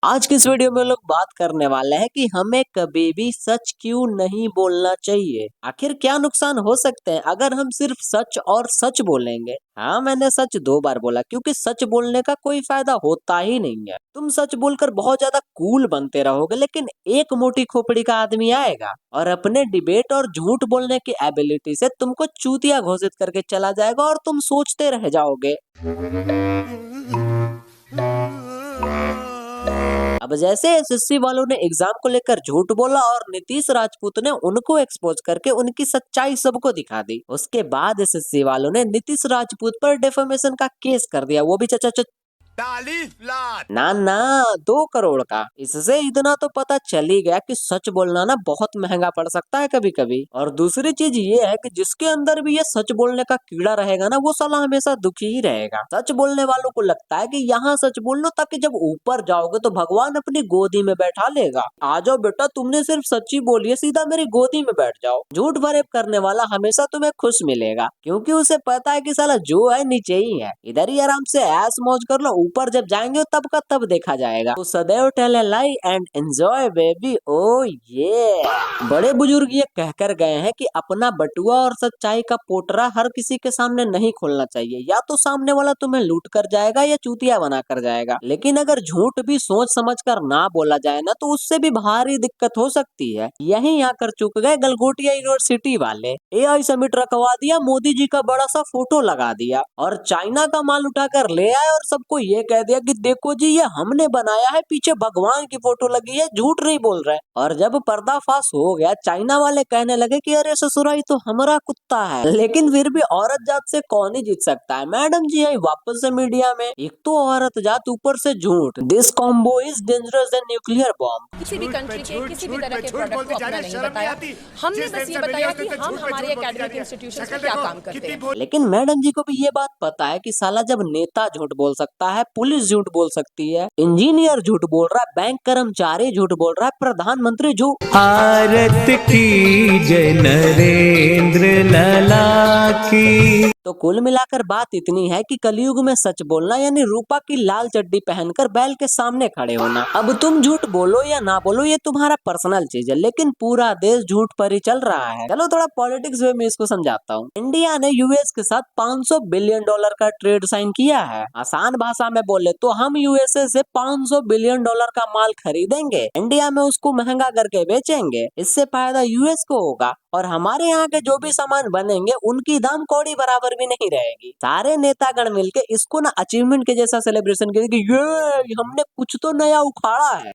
आज की इस वीडियो में लोग बात करने वाले हैं कि हमें कभी भी सच क्यों नहीं बोलना चाहिए। आखिर क्या नुकसान हो सकते हैं अगर हम सिर्फ सच और सच बोलेंगे। हाँ, मैंने सच 2 बार बोला क्योंकि सच बोलने का कोई फायदा होता ही नहीं है। तुम सच बोलकर बहुत ज्यादा कूल बनते रहोगे, लेकिन एक मोटी खोपड़ी का आदमी आएगा और अपने डिबेट और झूठ बोलने की एबिलिटी से तुमको चूतिया घोषित करके चला जाएगा और तुम सोचते रह जाओगे। अब जैसे एसएससी वालों ने एग्जाम को लेकर झूठ बोला और नीतीश राजपूत ने उनको एक्सपोज करके उनकी सच्चाई सबको दिखा दी। उसके बाद एसएससी वालों ने नीतीश राजपूत पर डेफेमेशन का केस कर दिया, वो भी 40 लाख ना ना 2 करोड़ का। इससे इतना तो पता चल ही गया कि सच बोलना ना बहुत महंगा पड़ सकता है कभी कभी। और दूसरी चीज ये है कि जिसके अंदर भी ये सच बोलने का कीड़ा रहेगा ना, वो साला हमेशा दुखी ही रहेगा। सच बोलने वालों को लगता है कि यहाँ सच बोल लो ताकि जब ऊपर जाओगे तो भगवान अपनी गोदी में बैठा लेगा। आ जाओ बेटा, तुमने सिर्फ सच्ची बोली है, सीधा मेरी गोदी में बैठ जाओ। झूठ फरेब करने वाला हमेशा तुम्हें खुश मिलेगा क्योंकि उसे पता है कि साला जो है नीचे ही है, इधर ही आराम से ऐश मौज कर लो, ऊपर जब जाएंगे तब का तब देखा जाएगा। तो सदैव tell a lie and enjoy baby, ओ ये बड़े बुजुर्ग ये कहकर गए हैं कि अपना बटुआ और सच्चाई का पोटरा हर किसी के सामने नहीं खोलना चाहिए, या तो सामने वाला तुम्हें लूट कर जाएगा या चूतिया बना कर जाएगा। लेकिन अगर झूठ भी सोच समझ कर ना बोला जाए ना, तो उससे भी भारी दिक्कत हो सकती है। यही आकर चुक गए गलगोटिया यूनिवर्सिटी वाले। एआई समिट रखवा दिया, मोदी जी का बड़ा सा फोटो लगा दिया और चाइना का माल उठाकर ले आए और सबको ये कह दिया कि देखो जी ये हमने बनाया है, पीछे भगवान की फोटो लगी है, झूठ नहीं बोल रहे। और जब पर्दाफाश हो गया, चाइना वाले कहने लगे कि अरे ससुरा ये तो हमारा कुत्ता है। लेकिन फिर भी औरत जात से कौन ही जीत सकता है। मैडम जी आई वापस से मीडिया में, एक तो औरत जात ऊपर से झूठ। This combo is dangerous than nuclear bomb. किसी भी कंट्री के किसी भी तरह के प्रोडक्ट को अपना नहीं बताया। हमने बस ये बताया कि हम हमारे एकेडमिक इंस्टीट्यूशंस में क्या काम करते हैं। लेकिन मैडम जी को भी ये बात पता है कि साला जब नेता झूठ बोल सकता है, पुलिस झूठ बोल सकती है, इंजीनियर झूठ बोल रहा है, बैंक कर्मचारी झूठ बोल रहा है, प्रधानमंत्री झूठ। भारत की जय नरेंद्र लला की। तो कुल मिलाकर बात इतनी है कि कलयुग में सच बोलना यानी रूपा की लाल चड्डी पहनकर बैल के सामने खड़े होना। अब तुम झूठ बोलो या ना बोलो ये तुम्हारा पर्सनल चीज है, लेकिन पूरा देश झूठ पर ही चल रहा है। चलो थोड़ा पॉलिटिक्स वे में इसको समझाता हूँ। इंडिया ने यूएस के साथ $500 बिलियन का ट्रेड साइन किया है। आसान भाषा में बोले तो हम यूएसए से $500 बिलियन का माल खरीदेंगे, इंडिया में उसको महंगा करके बेचेंगे। इससे फायदा यूएस को होगा और हमारे यहाँ के जो भी सामान बनेंगे उनकी दाम कौड़ी बराबर भी नहीं रहेगी। सारे नेतागण मिलके इसको ना अचीवमेंट के जैसा सेलिब्रेशन करेंगे कि ये हमने कुछ तो नया उखाड़ा है।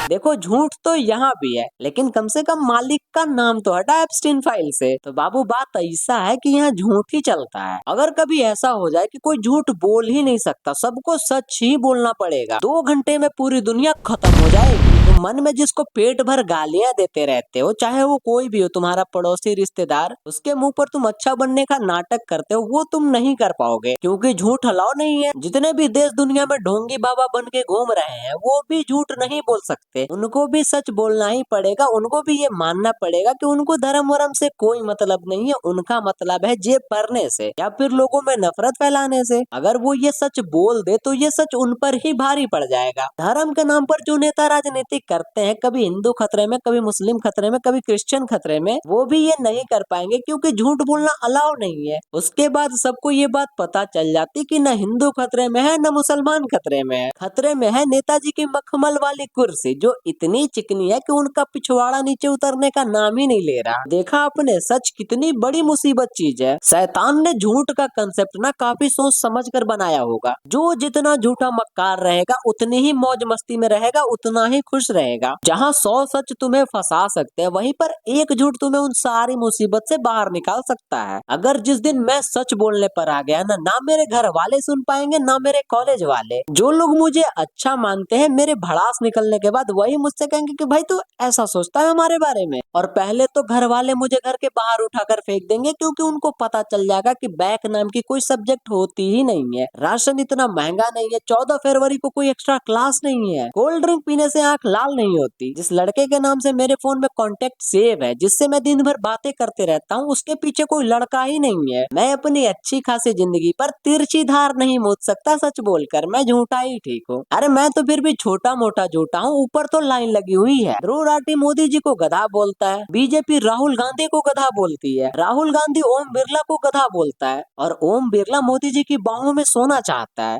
देखो झूठ तो यहाँ भी है, लेकिन कम से कम मालिक का नाम तो हटा एप्स्टीन फाइल से। तो बाबू बात ऐसा है कि यहाँ झूठ ही चलता है। अगर कभी ऐसा हो जाए कि कोई झूठ बोल ही नहीं सकता, सबको सच ही बोलना पड़ेगा, 2 घंटे में पूरी दुनिया खत्म हो जाएगी। तो मन में जिसको पेट भर गालियां देते रहते हो, चाहे वो कोई भी हो, तुम्हारा पड़ोसी रिश्तेदार, उसके मुंह पर तुम अच्छा बनने का नाटक करते हो, वो तुम नहीं कर पाओगे क्योंकि झूठ अलाउ नहीं है। जितने भी देश दुनिया में ढोंगी बाबा बन के घूम रहे हैं वो भी झूठ नहीं बोल सकते। उनको भी सच बोलना ही पड़ेगा। उनको भी ये मानना पड़ेगा कि उनको धर्म वरम से कोई मतलब नहीं है, उनका मतलब है जेब भरने से या फिर लोगों में नफरत फैलाने से। अगर वो ये सच बोल दे तो ये सच उन पर ही भारी पड़ जाएगा। धर्म के नाम पर जो नेता राजनीति करते हैं, कभी हिंदू खतरे में, कभी मुस्लिम खतरे में, कभी क्रिश्चियन खतरे में, वो भी ये नहीं कर पाएंगे क्योंकि झूठ बोलना अलाउ नहीं है। उसके बाद सबको ये बात पता चल जाती कि न हिंदू खतरे में है न मुसलमान खतरे में है, खतरे में है नेताजी की मखमल वाली कुर्सी जो इतनी चिकनी है कि उनका पिछवाड़ा नीचे उतरने का नाम ही नहीं ले रहा। देखा आपने सच कितनी बड़ी मुसीबत चीज है। शैतान ने झूठ का कंसेप्ट ना काफी सोच समझ कर बनाया होगा। जो जितना झूठा मक्कार रहेगा उतनी ही मौज मस्ती में रहेगा, उतना ही खुश रहेगा। जहाँ 100 सच तुम्हें फंसा सकते हैं, वहीं पर एक झूठ तुम्हें उन सारी मुसीबत से बाहर निकाल सकता है। अगर जिस दिन मैं सच बोलने पर आ गया ना मेरे घर वाले सुन पाएंगे ना मेरे कॉलेज वाले। जो लोग मुझे अच्छा मानते हैं, मेरे भड़ास निकलने के बाद वही मुझसे कहेंगे कि भाई तू ऐसा सोचता है हमारे बारे में। और पहले तो घर वाले मुझे घर के बाहर उठाकर फेंक देंगे क्योंकि उनको पता चल जाएगा कि बैक नाम की कोई सब्जेक्ट होती ही नहीं है, राशन इतना महंगा नहीं है, 14 फरवरी को कोई एक्स्ट्रा क्लास नहीं है, कोल्ड ड्रिंक पीने से आंख लाल नहीं होती। जिस लड़के के नाम से मेरे फोन में कांटेक्ट सेव है, जिससे मैं दिन भर बातें करते रहता हूँ, उसके पीछे कोई लड़का ही नहीं है। मैं अपनी अच्छी खासी जिंदगी पर तिरछी धार नहीं मोद सकता, सच बोलकर मैं झूठा ही ठीक हूँ। अरे मैं तो फिर भी छोटा मोटा झूठा हूँ, ऊपर तो लाइन लगी हुई है। ध्रुव राठी मोदी जी को गधा बोलता है, बीजेपी राहुल गांधी को गधा बोलती है, राहुल गांधी ओम बिरला को गधा बोलता है और ओम बिरला मोदी जी की बाहों में सोना चाहता है।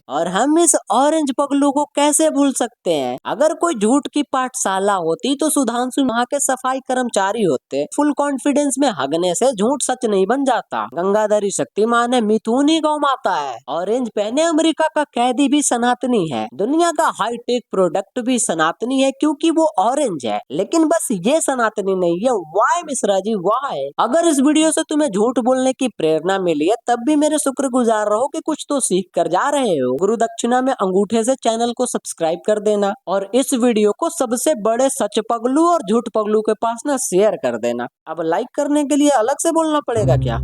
और हम इस ऑरेंज पगलू को कैसे भूल सकते हैं। अगर कोई झूठ की पाठशाला होती तो सुधांशु वहाँ के सफाई कर्मचारी होते। फुल कॉन्फिडेंस में हगने से झूठ सच नहीं बन जाता। गंगाधरी शक्तिमान है, मिथुन ही गौ माता है। ऑरेंज पहने अमेरिका का कैदी भी सनातनी है। दुनिया का हाईटेक प्रोडक्ट भी सनातनी है क्योंकि वो ऑरेंज है। लेकिन बस ये सनातनी नहीं है। Y Mishra ji Y? अगर इस वीडियो से तुम्हें झूठ बोलने की प्रेरणा मिली है तब भी मेरे शुक्रगुजार रहो कि कुछ तो सीख कर जा रहे हो। गुरु दक्षिणा में अंगूठे से चैनल को सब्सक्राइब कर देना और इस वीडियो को सबसे बड़े सच पगलू और झूठ पगलू के पास ना शेयर कर देना। अब लाइक करने के लिए अलग से बोलना पड़ेगा क्या?